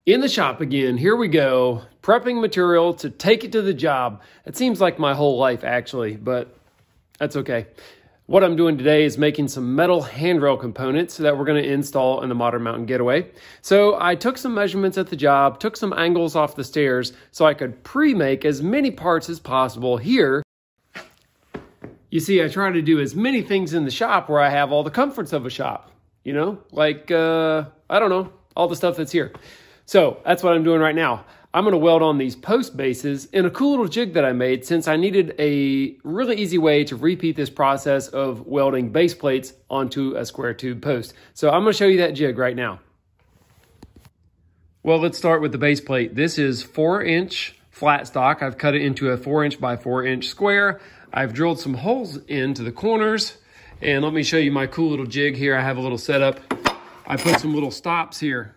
In the shop again, here we go, prepping material to take it to the job. It seems like my whole life actually, but that's okay. What I'm doing today is making some metal handrail components that we're going to install in the Modern Mountain Getaway. So I took some measurements at the job, took some angles off the stairs so I could pre-make as many parts as possible here. You see, I try to do as many things in the shop where I have all the comforts of a shop, you know, like, I don't know, all the stuff that's here. So that's what I'm doing right now. I'm going to weld on these post bases in a cool little jig that I made since I needed a really easy way to repeat this process of welding base plates onto a square tube post. So I'm going to show you that jig right now. Well, let's start with the base plate. This is 4-inch flat stock. I've cut it into a 4-inch by 4-inch square. I've drilled some holes into the corners. And let me show you my cool little jig here. I have a little setup. I put some little stops here.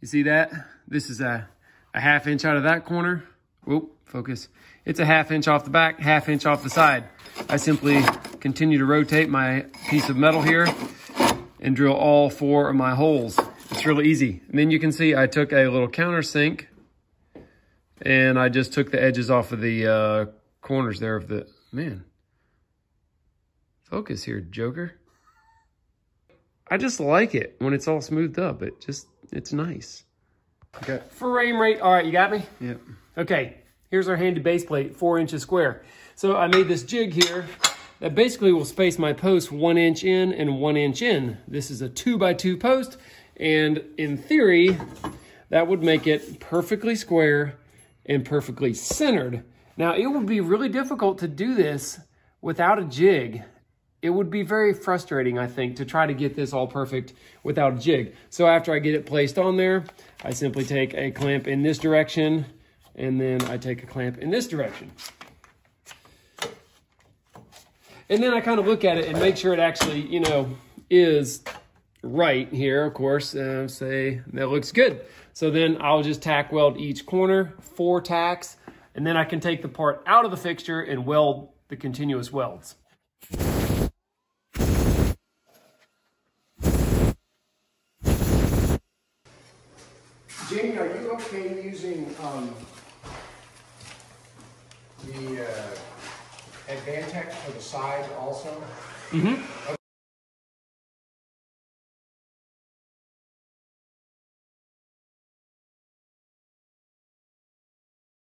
You see that? This is a 1/2 inch out of that corner. Whoop, focus. It's a 1/2 inch off the back, 1/2 inch off the side. I simply continue to rotate my piece of metal here and drill all 4 of my holes. It's really easy. And then you can see I took a little countersink and I just took the edges off of the corners there of the, man. Focus here, Joker. I just like it when it's all smoothed up. It's nice. Okay. Frame rate, all right, you got me? Yep. Okay, here's our handy base plate, 4 inches square. So I made this jig here that basically will space my post 1 inch in and 1 inch in. This is a 2x2 post, and in theory, that would make it perfectly square and perfectly centered. Now, it would be really difficult to do this without a jig. It would be very frustrating, I think, to try to get this all perfect without a jig. So after I get it placed on there, I simply take a clamp in this direction, and then I take a clamp in this direction. And then I kind of look at it and make sure it actually, you know, is right here, of course. Say, that looks good. So then I'll just tack weld each corner, 4 tacks, and then I can take the part out of the fixture and weld the continuous welds. Jamie, are you okay using the Advantech for the side also? Mm-hmm.